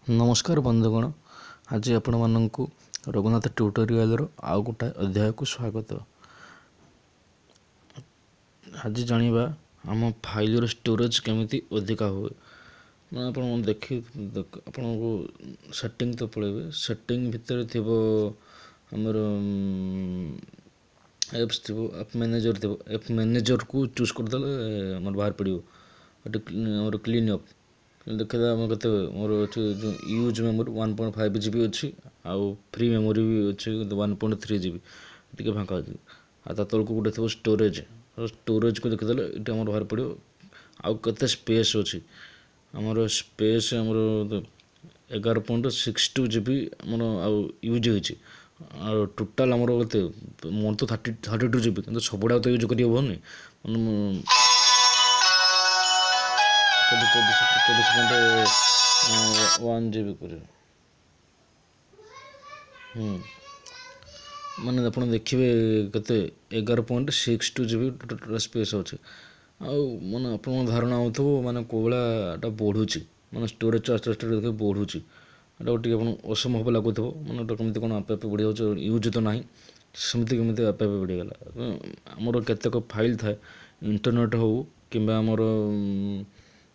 नमस्कार बंधुगण। आज आपण मानक रघुनाथ ट्यूटोरियल आउ गोटे अध्याय को स्वागत। आज जानिबा आम फाइल स्टोरेज केमिति अधिका हुए। मैं आप देखी आपन को सेटिंग तो पड़े सेटिंग भितर थी आमर एप्स थी एप मैनेजर थी एप मैनेजर को चूज करदे आम बाहर पड़ो आम क्लीन अप देखा आम के मोर अच्छे जो यूज मेमोरी 1.5 GB अच्छी आउ फ्री मेमोरी भी अच्छे 1.3 GB टी फाँका अच्छी आ तौक गोटे थो स्टोरेज स्टोरेज को देखीदे ये आम बाहर पड़ो आउ के स्पेस अच्छी आमर स्पेस आमर 11.62 GB आमर आउ यूज हो टोटाल आमर के मोर तो 32 GB कि सबुड़ा तो यूज करनी 24.1 GB कर माने आप देखिए के 11.62 GB टोटल स्पेस अच्छे आने आप धारणा हो माने कौलाटा बढ़ुची माने स्टोरेज आस्ते आस्ते देखे बढ़ुची टे असंभव लगुव मैंने कमी कौन आपे आपे बढ़ी जाऊँ यूज तो ना सेमती कमी आपे आपे बढ़ीगला आमर केतेक फाइल थाए इंटरनेट हो कि आमर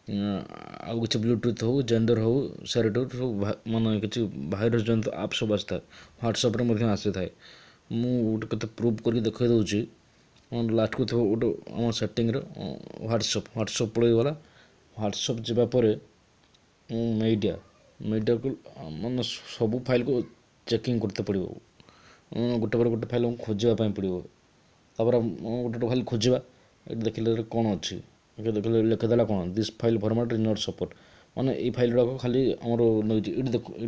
आउ कि ब्लूटूथ हो जेंडर हो सेरेट हो सब माने कि भाइरस जन आप सब आसता व्हाट्सएप आसी थाए मुझे प्रूफ करके देखे दूसरी लास्ट को थो गोटे आम सेटिंग व्हाट्सएप पड़ेगला व्हाट्सएप जावापर मीडिया मीडिया को माने सब फाइल को चेकिंग करते पड़ो गोटे पर गोटे फाइल खोजापी पड़ो तापर गोटे फाइल खोजा देखिले कौन अच्छी देखिए लिखिदेला कौन this file format is not support माने ये फाइल गुड़ाक खाली आमर नहीं देख ये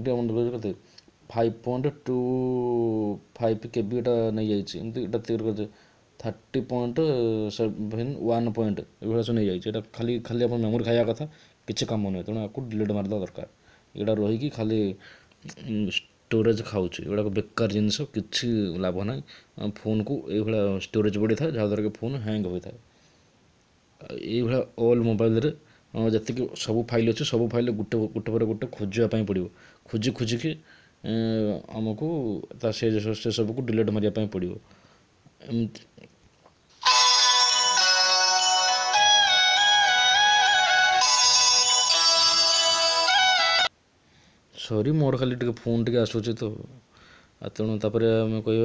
5.25 KB नहीं जाइए 30.71 पॉइंट ये सब नहीं जाइए खाली खाली आप मेमोरी खाया कथा किसी कम नुहे तेणु आपको डिलीट मारदा दरकार यहाँ रहीकि खाली स्टोरेज खाऊँ एगुड़ा बेकार जिनस कि लाभ ना फोन को ये स्टोरेज बढ़ी था जहाँद्वारा कि फोन हैंग होता है ये ऑल मोबाइल जी सब फाइल अच्छे सब फाइल गोटे गोटे पर गोटे खोजापी पड़ो खोजी खोजिकी आमको से सब को डिलीट मारिया पड़ो सॉरी मोर खाली टे फोन टे आसूँ तो तेणु तापर आम कह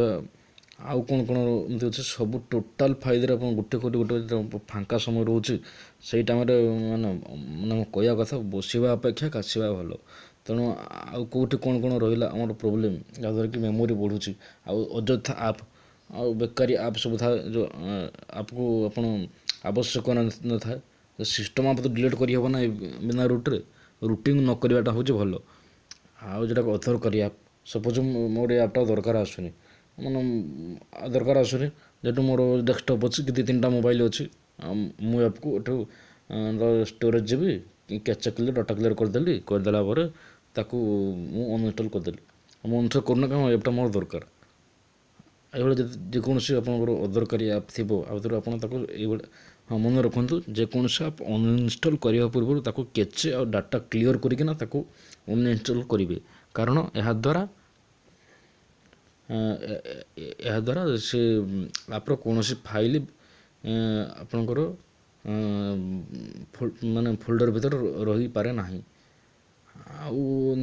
आउ कौन कौन एमती अच्छे सब टोटाल फाइल आप गोटे कोटी गोटे फाँका समय रोचे से टाइम माने माने कह कथा बसवा अपेक्षा काशवा भल तेणु आउ कौटी कौन कौन रहा आम प्रोब्लेम जहाँद्वारा कि मेमोरी बढ़ुची आउ अଯଥା आप आउ बेकारी आप सब था जो आपको आप आवश्यक न था सिस्टम आप तो डिलीट कर ना बिना रूट्रे रूटिंग न करवाटा हूँ भल आउ जो अथर कर सपोज मोर आपटा दरकार आसुनी माने दरकार आसुनी जेटू मोर डेस्कटप अच्छी कि 2-3टा मोबाइल अच्छी मुझे आपको एठू स्टोरेज जीवी कैचे क्लियर डाटा क्लियर करदेली करदेला ताकू अनइंस्टॉल करदेली अनइंस्टॉल करना क्या एपटा मोर दरकार ये जेकोसी आप अदरकारी आप थी आप हाँ मन रखु जेकोसी आप अनइंस्टॉल करने पूर्व ताकू कैचे और डाटा क्लियर करना अनइंस्टॉल करेंगे कारण यह द्वारा से आप कौन फाइल आपणकर माने फोल्डर भीतर रही पारे ना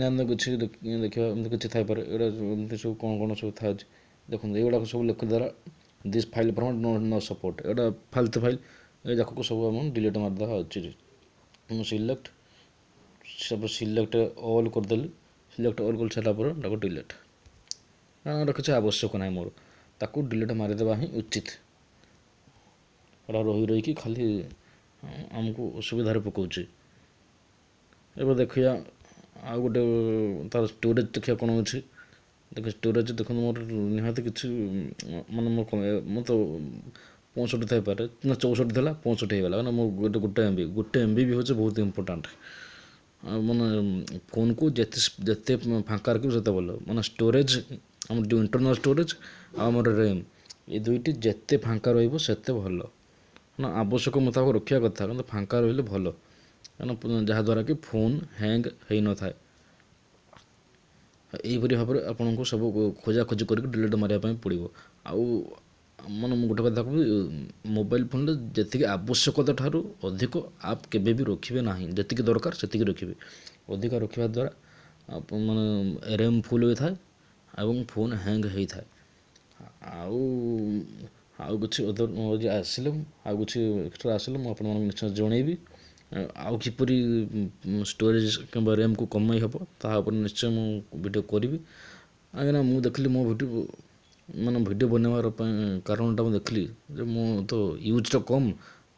आने किसी देखा किसी थी ये सब कौन कौन सब था देखो ये सब लिखिदेला this file format no support ये फालतू फाइल ये जाक सब आम डिलीट मारदा अच्छे सिलेक्ट सब सिलेक्ट ऑल करदेली सिलेक्ट ऑल कर सारापर डिलीट कारण किसी आवश्यक ना मोर ताकू डिलीट मारिदेवा ही उचित रही रही खाली आमको असुविधार पकाऊे एवं देखिया आ गोटे तार स्टोरेज देखिए कौन अच्छी देख स्टोरेज देख मोर निहत कि माने मो तो 65 थे ना 64 था 65 होगा ना मो गोटे MB भी हूँ बहुत इंपोर्टाट माने फोन को जिते फाँका रखी से भल माने स्टोरेज आम जो इंटरनल स्टोरेज आमर रैम ये दुईटी जिते फाँका रते भल ना आवश्यक मुताबक रखा कथा कि फाँका रही भल जहाँद्वारा कि फोन हैंग हो न था ଏହିପରି ଭାବରେ ଆପଣଙ୍କୁ ସବୁ ଖୋଜାଖୋଜି କରିକି ଡିଲିଟ୍ ମାରିବା ପାଇଁ ପଡ଼ିବ। ଆଉ ମାନେ ମୁଁ ଗୋଟେ କଥା କହିବି, ମୋବାଇଲ ଫୋନରେ ଯେତିକି ଆବଶ୍ୟକତା ଠାରୁ ଅଧିକ ଆପ୍ କେବେ ବି ରଖିବେ ନାହିଁ। ଯେତିକି ଦରକାର ସେତିକି ରଖିବେ। ଅଧିକ ରଖିବା ଦ୍ୱାରା ମାନେ ରେମ୍ ଫୁଲ୍ ହୋଇଥାଏ ଏବଂ ଫୋନ୍ ହ୍ୟାଙ୍ଗ ହେଇଥାଏ। ଆଉ ଆଉ କିଛି ଆସିଲେ ଆଉ କିଛି ଏକ୍ସଟ୍ରା ଆସିଲେ ମୁଁ ଆପଣମାନଙ୍କୁ ନିଶ୍ଚୟ ଜଣେଇବି। ଆଉ କିପରି ଷ୍ଟୋରେଜ୍ କିମ୍ବା ରେମ୍କୁ କମାଇ ହେବ ତାହା ଉପରେ ନିଶ୍ଚୟ ମୁଁ ଭିଡ଼ିଓ କରିବି। କାହିଁକିନା ମୁଁ ଦେଖିଲି ମୋ ଭିଡ଼ିଓ ବନେଇବାର ପାଇଁ କାରଣଟା ମୁଁ ଦେଖିଲି ଯେ ମୁଁ ତ ୟୁଜ୍ଟା କମ୍,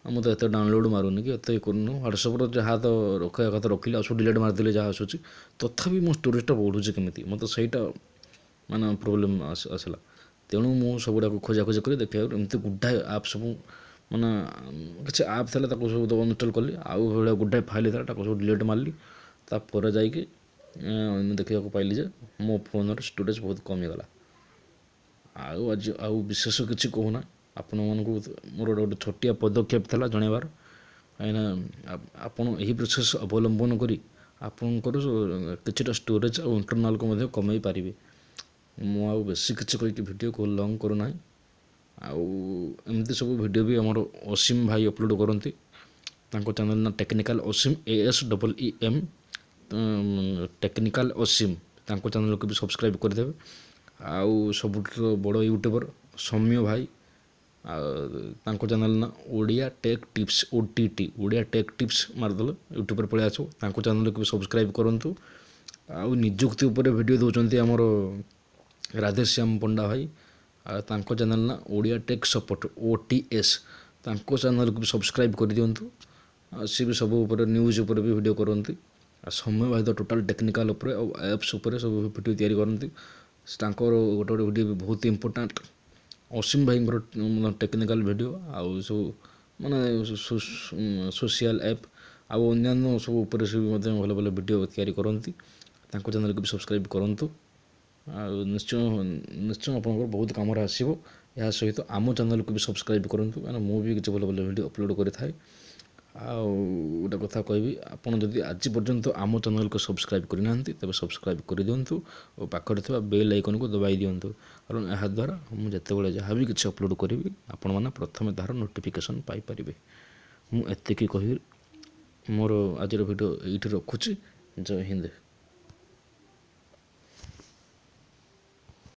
ମୁଁ ତ ଏତେ ଡାଉନଲୋଡ଼ ମାରୁନି କି ଏତେ କରୁନି। ହ୍ୱାଟ୍ସଆପ୍ର ଯାହା ତ ରଖିବା କଥା ରଖିଲି, ଆଉ ସବୁ ଡିଲିଟ୍ ମାରିଦେଲେ ଯାହା ଆସୁଛି। ତଥାପି ମୋ ଷ୍ଟୋରେଜ୍ଟା ବଢ଼ୁଛି କେମିତି, ମୋତେ ସେଇଟା ମାନେ ପ୍ରୋବ୍ଲେମ୍ ଆସିଲା। ତେଣୁ ମୁଁ ସବୁଗୁଡ଼ାକୁ ଖୋଜାଖୋଜି କରି ଦେଖିବାକୁ ଏମିତି ଗୁଡ଼ାଏ ଆପ୍ ସବୁ ମାନେ କିଛି ଆପ୍ ଥିଲା ତାକୁ ସବୁ ଅନଇନଷ୍ଟଲ୍ କଲି। ଆଉ ଭଳିଆ ଗୁଡ଼ାଏ ଫାଇଲ୍ ଥିଲା ତାକୁ ସବୁ ଡିଲିଟ୍ ମାରିଲି। ତାପରେ ଯାଇକି ମୁଁ ଦେଖିବାକୁ ପାଇଲି ଯେ ମୋ ଫୋନ୍ର ଷ୍ଟୋରେଜ୍ ବହୁତ କମିଗଲା। ଆଉ ବିଶେଷ କିଛି କହୁନା, ଆପଣମାନଙ୍କୁ ମୋର ଗୋଟେ ଛୋଟିଆ ପଦକ୍ଷେପ ଥିଲା ଜଣାଇବାର। କାହିଁକିନା ଆପଣ ଏହି ପ୍ରୋସେସ୍ ଅବଲମ୍ବନ କରି ଆପଣଙ୍କର କିଛିଟା ଷ୍ଟୋରେଜ୍ ଆଉ ଇଣ୍ଟରନାଲ୍କୁ ମଧ୍ୟ କମାଇ ପାରିବେ। ମୁଁ ଆଉ ବେଶୀ କିଛି କହିକି ଭିଡ଼ିଓକୁ ଲଙ୍ଗ୍ କରୁନାହିଁ। ଆଉ ଏମିତି ସବୁ ଭିଡ଼ିଓ ବି ଆମର ଅସୀମ ଭାଇ ଅପଲୋଡ଼ କରନ୍ତି। ତାଙ୍କ ଚ୍ୟାନେଲ୍ ନା ଟେକ୍ନିକାଲ୍ ଅସୀମ, ASEEM ଟେକ୍ନିକାଲ୍ ଅସୀମ। ତାଙ୍କ ଚ୍ୟାନେଲ୍କୁ ବି ସବସ୍କ୍ରାଇବ୍ କରିଦେବେ। ଆଉ ସବୁଠାରୁ ବଡ଼ ୟୁଟ୍ୟୁବର୍ ସୌମ୍ୟ ଭାଇ, ଆଉ ତାଙ୍କ ଚ୍ୟାନେଲ୍ ନା Odia tech tips, OTT Odia tech tips ମାରିଦେଲେ ୟୁଟ୍ୟୁବରେ ପଳେଇ ଆସିବ। ତାଙ୍କ ଚ୍ୟାନେଲ୍କୁ ବି ସବସ୍କ୍ରାଇବ୍ କରନ୍ତୁ। ଆଉ ନିଯୁକ୍ତି ଉପରେ ଭିଡ଼ିଓ ଦେଉଛନ୍ତି ଆମର ରାଧେଶ୍ୟାମ ପଣ୍ଡା ଭାଇ, ଆଉ ତାଙ୍କ ଚ୍ୟାନେଲ୍ ନା ଓଡ଼ିଆ ଟେକ୍ ସପୋର୍ଟ, OTS। ତାଙ୍କ ଚ୍ୟାନେଲ୍କୁ ବି ସବସ୍କ୍ରାଇବ୍ କରିଦିଅନ୍ତୁ। ଆଉ ସିଏ ବି ସବୁ ଉପରେ ନ୍ୟୁଜ୍ ଉପରେ ବି ଭିଡ଼ିଓ କରନ୍ତି। ଆଉ ସୌମ୍ୟ ଭାଇ ତ ଟୋଟାଲ୍ ଟେକ୍ନିକାଲ୍ ଉପରେ ଆଉ ଆପ୍ସ ଉପରେ ସବୁ ଭିଡ଼ିଓ ତିଆରି କରନ୍ତି। ତାଙ୍କର ଗୋଟେ ଭିଡ଼ିଓ ବି ବହୁତ ଇମ୍ପୋର୍ଟାଣ୍ଟ। ଅସୀମ ଭାଇଙ୍କର ଟେକ୍ନିକାଲ୍ ଭିଡ଼ିଓ ଆଉ ସବୁ ମାନେ ସୋସିଆଲ୍ ଆପ୍ ଆଉ ଅନ୍ୟାନ୍ୟ ସବୁ ଉପରେ ସେ ମଧ୍ୟ ଭଲ ଭଲ ଭିଡ଼ିଓ ତିଆରି କରନ୍ତି। ତାଙ୍କ ଚ୍ୟାନେଲ୍କୁ ବି ସବସ୍କ୍ରାଇବ୍ କରନ୍ତୁ। ଆଉ ନିଶ୍ଚୟ ଆପଣଙ୍କର ବହୁତ କାମରେ ଆସିବ। ଏହା ସହିତ ଆମ ଚ୍ୟାନେଲ୍କୁ ବି ସବସ୍କ୍ରାଇବ୍ କରନ୍ତୁ, କାରଣ ମୁଁ ବି କିଛି ଭଲ ଭଲ ଭିଡ଼ିଓ ଅପଲୋଡ଼ କରିଥାଏ। ଆଉ ଗୋଟେ କଥା କହିବି, ଆପଣ ଯଦି ଆଜି ପର୍ଯ୍ୟନ୍ତ ଆମ ଚ୍ୟାନେଲ୍କୁ ସବସ୍କ୍ରାଇବ୍ କରିନାହାନ୍ତି ତେବେ ସବସ୍କ୍ରାଇବ୍ କରିଦିଅନ୍ତୁ ଓ ପାଖରେ ଥିବା ବେଲ୍ ଆଇକନ୍କୁ ଦବାଇ ଦିଅନ୍ତୁ। କାରଣ ଏହାଦ୍ୱାରା ମୁଁ ଯେତେବେଳେ ଯାହା ବି କିଛି ଅପଲୋଡ଼ କରିବି ଆପଣମାନେ ପ୍ରଥମେ ତାହାର ନୋଟିଫିକେସନ୍ ପାଇପାରିବେ। ମୁଁ ଏତିକି କହି ମୋର ଆଜିର ଭିଡ଼ିଓ ଏଇଠି ରଖୁଛି। ଜୟ ହିନ୍ଦ।